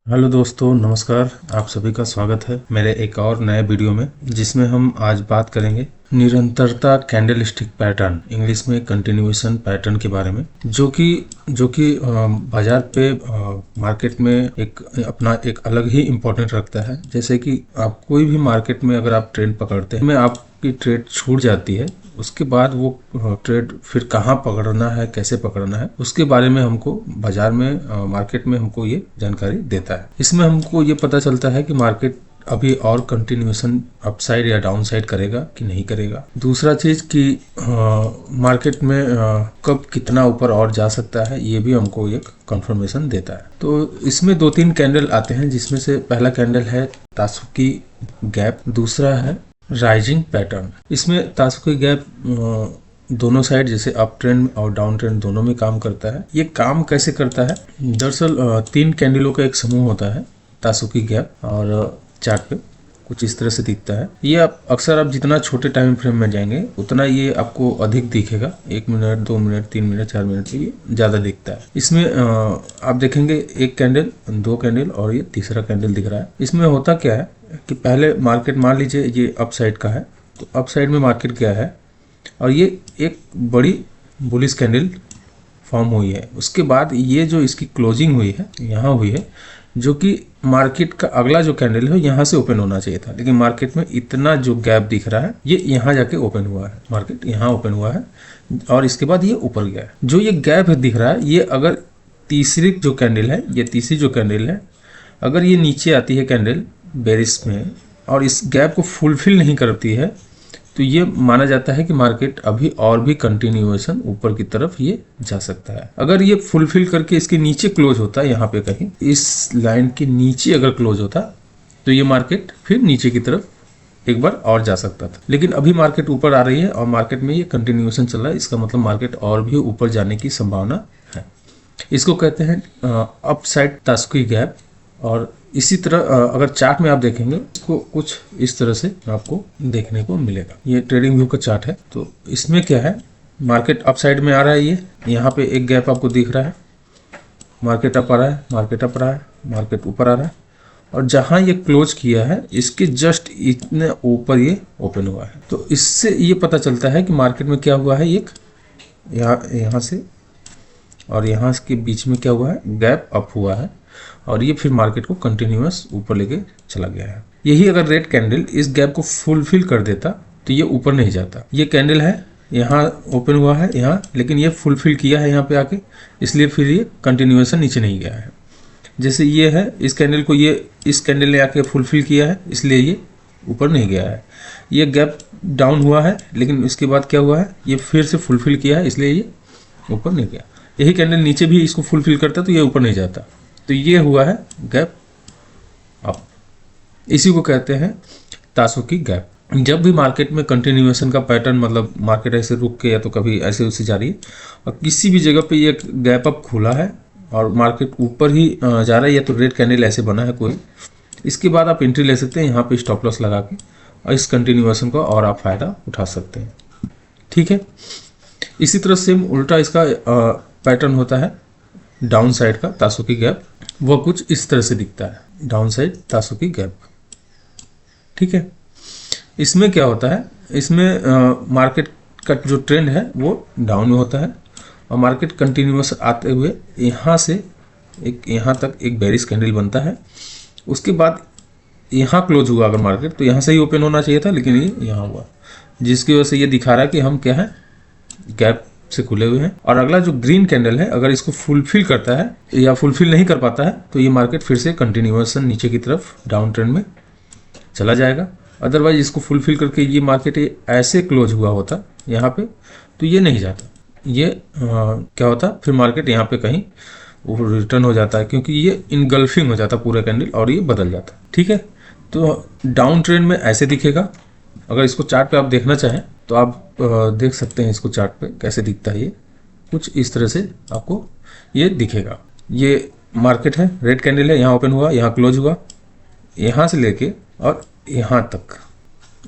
Hello दोस्तों, नमस्कार। आप सभी का स्वागत है मेरे एक और नए वीडियो में, जिसमें हम आज बात करेंगे निरंतरता कैंडल स्टिक पैटर्न, इंग्लिश में कंटिन्यूएशन पैटर्न के बारे में, जो कि बाजार पे मार्केट में अपना एक अलग ही इम्पोर्टेंट रखता है। जैसे कि आप कोई भी मार्केट में अगर आप ट्रेंड पकड़ते हैं, में आपकी ट्रेड छूट जाती है, उसके बाद वो ट्रेड फिर कहाँ पकड़ना है, कैसे पकड़ना है, उसके बारे में हमको बाजार में मार्केट में हमको ये जानकारी देता है। इसमें हमको ये पता चलता है कि मार्केट अभी और कंटिन्यूएशन अपसाइड या डाउन साइड करेगा कि नहीं करेगा। दूसरा चीज कि मार्केट में कब कितना ऊपर और जा सकता है, ये भी हमको एक कंफर्मेशन देता है। तो इसमें 2-3 कैंडल आते हैं, जिसमें से पहला कैंडल है तासुकी गैप, दूसरा है राइजिंग पैटर्न। इसमें तासुकी गैप दोनों साइड, जैसे अप ट्रेंड और डाउन ट्रेंड दोनों में काम करता है। ये काम कैसे करता है? दरअसल 3 कैंडलों का एक समूह होता है तासुकी गैप, और चार्ट पे कुछ इस तरह से दिखता है। ये अक्सर आप जितना छोटे टाइम फ्रेम में जाएंगे उतना ये आपको अधिक दिखेगा। 1 मिनट, 2 मिनट, 3 मिनट, 4 मिनट से ये ज्यादा दिखता है। इसमें आप देखेंगे 1 कैंडल, 2 कैंडल और ये तीसरा कैंडल दिख रहा है। इसमें होता क्या है कि पहले मार्केट, मान लीजिए ये अप साइड का है, तो अप साइड में मार्केट गया है और ये एक बड़ी बुलिश कैंडल फॉर्म हुई है। उसके बाद ये जो इसकी क्लोजिंग हुई है, यहाँ हुई है, जो कि मार्केट का अगला जो कैंडल है यहाँ से ओपन होना चाहिए था, लेकिन मार्केट में इतना जो गैप दिख रहा है, ये यहाँ जाके ओपन हुआ है। मार्केट यहाँ ओपन हुआ है और इसके बाद ये ऊपर गया है। जो ये गैप दिख रहा है, ये अगर तीसरी जो कैंडल है, ये तीसरी जो कैंडल है, अगर ये नीचे आती है कैंडल बेरिश में और इस गैप को फुलफिल नहीं करती है, तो ये माना जाता है कि मार्केट अभी और भी कंटिन्यूएशन ऊपर की तरफ ये जा सकता है। अगर ये फुलफिल करके इसके नीचे क्लोज होता है, यहाँ पे कहीं इस लाइन के नीचे अगर क्लोज होता, तो ये मार्केट फिर नीचे की तरफ एक बार और जा सकता था। लेकिन अभी मार्केट ऊपर आ रही है और मार्केट में ये कंटिन्यूएशन चल रहा है। इसका मतलब मार्केट और भी ऊपर जाने की संभावना है। इसको कहते हैं अपसाइड तासुकी गैप। और इसी तरह अगर चार्ट में आप देखेंगे, इसको कुछ इस तरह से आपको देखने को मिलेगा। ये ट्रेडिंग व्यू का चार्ट है। तो इसमें क्या है, मार्केट अप साइड में आ रहा है, ये यहाँ पे एक गैप आपको दिख रहा है, मार्केट अप आ रहा है, मार्केट अप आ रहा है, मार्केट ऊपर आ रहा है, और जहाँ ये क्लोज किया है इसके जस्ट इतने ऊपर ये ओपन हुआ है। तो इससे ये पता चलता है कि मार्केट में क्या हुआ है, एक यहाँ से और यहाँ के बीच में क्या हुआ है, गैप अप हुआ है, और ये फिर मार्केट को कंटिन्यूअस ऊपर लेके चला गया है। यही अगर रेड कैंडल इस गैप को फुलफिल कर देता, तो ये ऊपर नहीं जाता। ये कैंडल है, यहाँ ओपन हुआ है यहाँ, लेकिन ये फुलफिल किया है यहाँ पे आके, इसलिए फिर ये कंटिन्यूएशन नीचे नहीं गया है। जैसे ये है, इस कैंडल को ये इस कैंडल ने आके फुलफिल किया है, इसलिए ये ऊपर नहीं गया है। ये गैप डाउन हुआ है, लेकिन इसके बाद क्या हुआ है, ये फिर से फुलफिल किया है, इसलिए ये ऊपर नहीं गया। यही कैंडल नीचे भी इसको फुलफिल करता तो ये ऊपर नहीं जाता। तो ये हुआ है गैप अप। इसी को कहते हैं तासुकी गैप। जब भी मार्केट में कंटिन्यूएशन का पैटर्न, मतलब मार्केट ऐसे रुक के या तो कभी ऐसे उसे जा रही है और किसी भी जगह पे ये गैप अप खुला है और मार्केट ऊपर ही जा रहा है, या तो रेड कैंडल ऐसे बना है कोई, इसके बाद आप एंट्री ले सकते हैं यहाँ पे स्टॉप लॉस लगा के, और इस कंटिन्यूएशन का और आप फायदा उठा सकते हैं। ठीक है। इसी तरह सेम उल्टा इसका पैटर्न होता है डाउन साइड का तासुकी गैप। वह कुछ इस तरह से दिखता है, डाउन साइड तासुकी गैप। ठीक है। इसमें क्या होता है, इसमें मार्केट का जो ट्रेंड है वो डाउन में होता है और मार्केट कंटिन्यूअस आते हुए यहाँ से यहाँ तक एक बेरिश कैंडल बनता है। उसके बाद यहाँ क्लोज हुआ अगर मार्केट, तो यहाँ से ही ओपन होना चाहिए था, लेकिन ये यहाँ हुआ, जिसकी वजह से ये दिखा रहा है कि हम क्या है, गैप से खुले हुए हैं। और अगला जो ग्रीन कैंडल है, अगर इसको फुलफिल करता है या फुलफिल नहीं कर पाता है, तो ये मार्केट फिर से कंटिन्यूएशन नीचे की तरफ डाउन ट्रेंड में चला जाएगा। अदरवाइज इसको फुलफिल करके ये मार्केट ऐसे क्लोज हुआ होता यहाँ पे, तो ये नहीं जाता। ये क्या होता, फिर मार्केट यहाँ पे कहीं रिटर्न हो जाता है, क्योंकि ये इनगल्फिंग हो जाता पूरा कैंडल और ये बदल जाता। ठीक है। तो डाउन ट्रेंड में ऐसे दिखेगा। अगर इसको चार्ट पे आप देखना चाहें तो आप देख सकते हैं इसको चार्ट पे कैसे दिखता है। ये कुछ इस तरह से आपको ये दिखेगा। ये मार्केट है, रेड कैंडल है, यहाँ ओपन हुआ, यहाँ क्लोज हुआ, यहाँ से लेके और यहाँ तक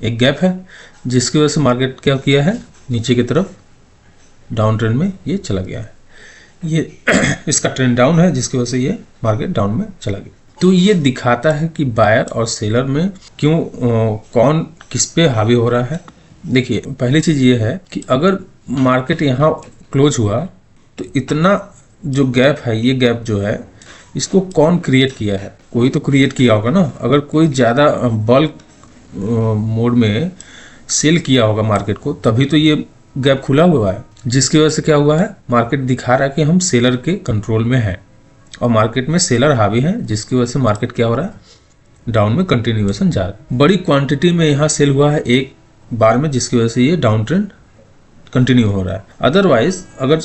एक गैप है, जिसकी वजह से मार्केट क्या किया है, नीचे की तरफ डाउन ट्रेंड में ये चला गया है। ये इसका ट्रेंड डाउन है, जिसकी वजह से ये मार्केट डाउन में चला गया। तो ये दिखाता है कि बायर और सेलर में क्यों कौन किस पे हावी हो रहा है। देखिए, पहली चीज ये है कि अगर मार्केट यहाँ क्लोज हुआ तो इतना जो गैप है, ये गैप जो है इसको कौन क्रिएट किया है? कोई तो क्रिएट किया होगा ना। अगर कोई ज़्यादा बल्क मोड में सेल किया होगा मार्केट को, तभी तो ये गैप खुला हुआ है, जिसकी वजह से क्या हुआ है, मार्केट दिखा रहा है कि हम सेलर के कंट्रोल में है और मार्केट में सेलर हावी है, जिसकी वजह से मार्केट क्या हो रहा है, डाउन में कंटिन्यूएशन जा रहा है। बड़ी क्वांटिटी में यहाँ सेल हुआ है एक बार में, जिसकी वजह से ये डाउन ट्रेंड कंटिन्यू हो रहा है। अदरवाइज अगर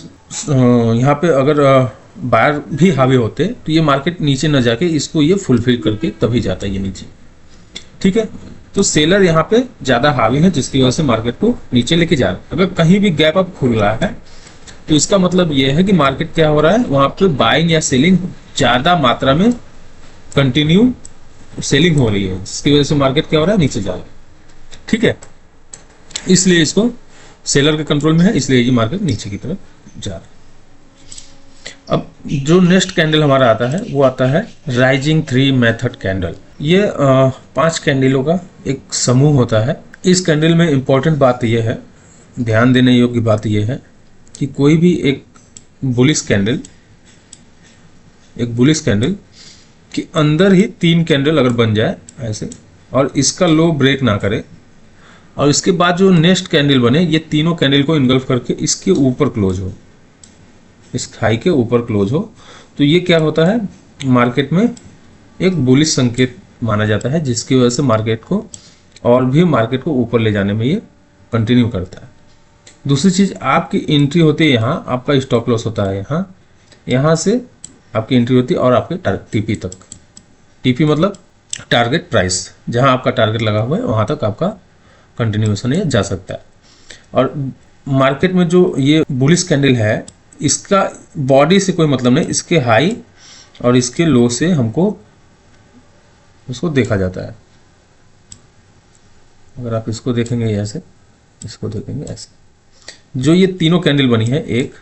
यहाँ पे अगर बायर भी हावी होते तो ये मार्केट नीचे न जाके इसको ये फुलफिल करके तभी जाता है ये नीचे। ठीक है, तो सेलर यहाँ पे ज्यादा हावी है, जिसकी वजह से मार्केट को नीचे लेके जा रहा है। अगर कहीं भी गैप अप खुल रहा है तो इसका मतलब ये है कि मार्केट क्या हो रहा है, वहां पे बाइंग या सेलिंग ज्यादा मात्रा में कंटिन्यू सेलिंग हो रही है, जिसकी वजह से मार्केट क्या हो रहा है, नीचे जा रहा है। ठीक है, इसलिए इसको सेलर के कंट्रोल में है, इसलिए ये मार्केट नीचे की तरफ जा रहा है। अब जो नेक्स्ट कैंडल हमारा आता है वो आता है राइजिंग 3 मेथड कैंडल। ये 5 कैंडलों का एक समूह होता है। इस कैंडल में इंपॉर्टेंट बात यह है, ध्यान देने योग्य बात यह है कि कोई भी एक बुलिश कैंडल के अंदर ही 3 कैंडल अगर बन जाए ऐसे और इसका लो ब्रेक ना करे और इसके बाद जो नेक्स्ट कैंडल बने, ये तीनों कैंडल को इनगल्फ करके इसके ऊपर क्लोज हो, इस हाई के ऊपर क्लोज हो, तो ये क्या होता है, मार्केट में एक बुलिश संकेत माना जाता है, जिसकी वजह से मार्केट को ऊपर ले जाने में ये कंटिन्यू करता है। दूसरी चीज, आपकी एंट्री होती है यहाँ, आपका स्टॉप लॉस होता है यहाँ से आपकी एंट्री होती है और आपके टीपी तक। टीपी मतलब टारगेट प्राइस, जहाँ आपका टारगेट लगा हुआ है वहां तक आपका कंटिन्यूएशन ये जा सकता है। और मार्केट में जो ये बुलिश कैंडल है, इसका बॉडी से कोई मतलब नहीं, इसके हाई और इसके लो से हमको उसको देखा जाता है। अगर आप इसको देखेंगे ऐसे, इसको देखेंगे ऐसे, जो ये तीनों कैंडल बनी है, 1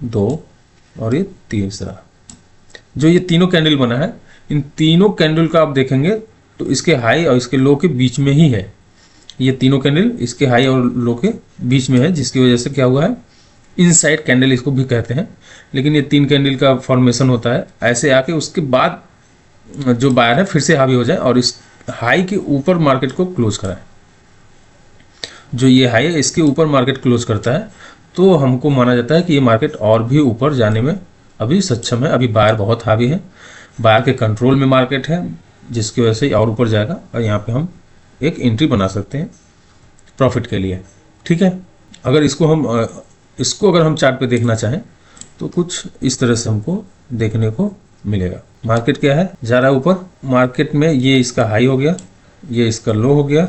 2 और ये तीसरा, जो ये तीनों कैंडल बना है, इन तीनों कैंडल का आप देखेंगे तो इसके हाई और इसके लो के बीच में ही है। ये तीनों कैंडल इसके हाई और लो के बीच में है, जिसकी वजह से क्या हुआ है, इनसाइड कैंडल इसको भी कहते हैं। लेकिन ये 3 कैंडल का फॉर्मेशन होता है, ऐसे आके उसके बाद जो बायर है फिर से हावी हो जाए और इस हाई के ऊपर मार्केट को क्लोज कराए। जो ये हाई है इसके ऊपर मार्केट क्लोज करता है, तो हमको माना जाता है कि ये मार्केट और भी ऊपर जाने में अभी सक्षम है। अभी बायर बहुत हावी है, बायर के कंट्रोल में मार्केट है, जिसकी वजह से और ऊपर जाएगा और यहाँ पे हम एक एंट्री बना सकते हैं प्रॉफिट के लिए। ठीक है, अगर इसको अगर हम चार्ट पे देखना चाहें तो कुछ इस तरह से हमको देखने को मिलेगा। मार्केट क्या है, जा रहा है ऊपर, मार्केट में ये इसका हाई हो गया, ये इसका लो हो गया।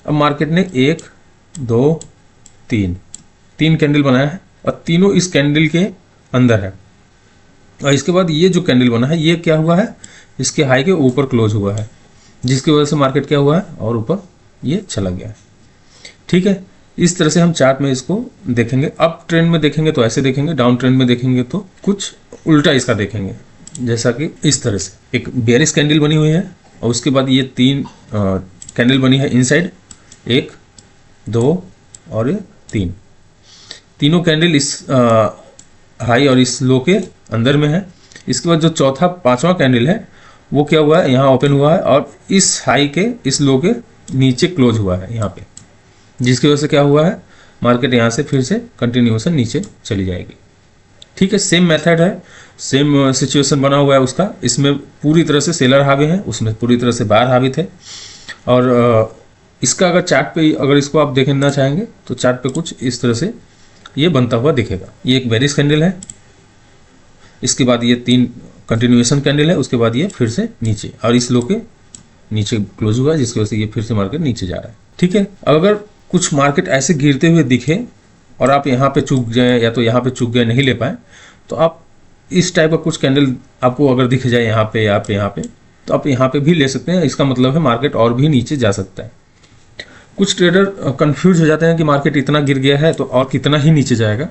अब मार्केट ने 1 2 3 कैंडल बनाया है और तीनों इस कैंडल के अंदर है। और इसके बाद ये जो कैंडल बना है, ये क्या हुआ है, इसके हाई के ऊपर क्लोज हुआ है, जिसकी वजह से मार्केट क्या हुआ है और ऊपर ये चला गया है। ठीक है, इस तरह से हम चार्ट में इसको देखेंगे। अप ट्रेंड में देखेंगे तो ऐसे देखेंगे, डाउन ट्रेंड में देखेंगे तो कुछ उल्टा इसका देखेंगे, जैसा कि इस तरह से एक बेयरिश कैंडल बनी हुई है और उसके बाद ये 3 कैंडल बनी है इनसाइड, 1 2 और ये 3, तीनों कैंडल इस हाई और इस लो के अंदर में है। इसके बाद जो चौथा 5वां कैंडल है वो क्या हुआ है, यहाँ ओपन हुआ है और इस हाई के इस लो के नीचे क्लोज हुआ है यहाँ पे, जिसकी वजह से क्या हुआ है, मार्केट यहाँ से फिर से कंटिन्यूएशन नीचे चली जाएगी। ठीक है, सेम मेथड है, सेम सिचुएशन बना हुआ है उसका। इसमें पूरी तरह से सेलर हावी है, उसमें पूरी तरह से बायर हावी थे। और इसका अगर चार्ट पे अगर इसको आप देखना चाहेंगे तो चार्ट पे कुछ इस तरह से ये बनता हुआ दिखेगा। ये एक बेरिश कैंडल है, इसके बाद ये 3 कंटिन्यूएशन कैंडल है, उसके बाद ये फिर से नीचे और इस लो के नीचे क्लोज हुआ है, जिसकी वजह से ये फिर से मार्केट नीचे जा रहा है। ठीक है, अगर कुछ मार्केट ऐसे गिरते हुए दिखे और आप यहाँ पे चूक जाए या तो यहाँ पे चूक गए, नहीं ले पाए, तो आप इस टाइप का कुछ कैंडल आपको अगर दिख जाए यहाँ पे यहाँ पे तो आप यहाँ पे भी ले सकते हैं। इसका मतलब है मार्केट और भी नीचे जा सकता है। कुछ ट्रेडर कंफ्यूज हो जाते हैं कि मार्केट इतना गिर गया है तो और कितना ही नीचे जाएगा।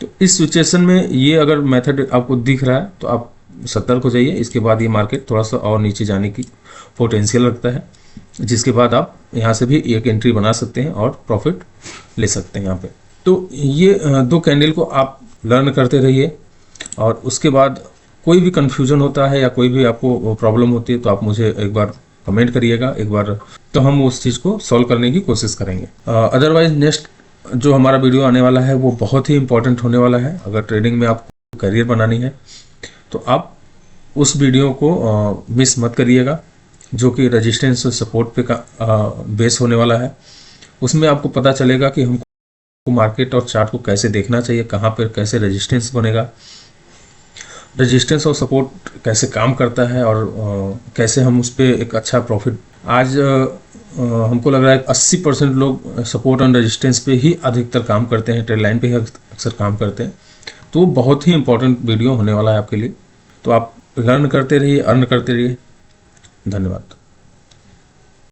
तो इस सिचुएशन में ये अगर मेथड आपको दिख रहा है तो आप सतर्क हो जाइए। इसके बाद ये मार्केट थोड़ा सा और नीचे जाने की पोटेंशियल रखता है, जिसके बाद आप यहाँ से भी एक एंट्री बना सकते हैं और प्रॉफिट ले सकते हैं यहाँ पे। तो ये दो कैंडल को आप लर्न करते रहिए, और उसके बाद कोई भी कन्फ्यूजन होता है या कोई भी आपको प्रॉब्लम होती है तो आप मुझे एक बार कमेंट करिएगा एक बार, तो हम उस चीज़ को सॉल्व करने की कोशिश करेंगे। अदरवाइज नेक्स्ट जो हमारा वीडियो आने वाला है वो बहुत ही इंपॉर्टेंट होने वाला है। अगर ट्रेडिंग में आपको करियर बनानी है तो आप उस वीडियो को मिस मत करिएगा, जो कि रेजिस्टेंस और सपोर्ट पे का बेस होने वाला है। उसमें आपको पता चलेगा कि हमको मार्केट और चार्ट को कैसे देखना चाहिए, कहाँ पर कैसे रेजिस्टेंस बनेगा, रेजिस्टेंस और सपोर्ट कैसे काम करता है, और कैसे हम उस पर एक अच्छा प्रॉफिट। आज हमको लग रहा है 80% लोग सपोर्ट और रेजिस्टेंस पे ही अधिकतर काम करते हैं, ट्रेड लाइन पे ही अक्सर काम करते हैं। तो बहुत ही इंपॉर्टेंट वीडियो होने वाला है आपके लिए। तो आप लर्न करते रहिए, अर्न करते रहिए। धन्यवाद।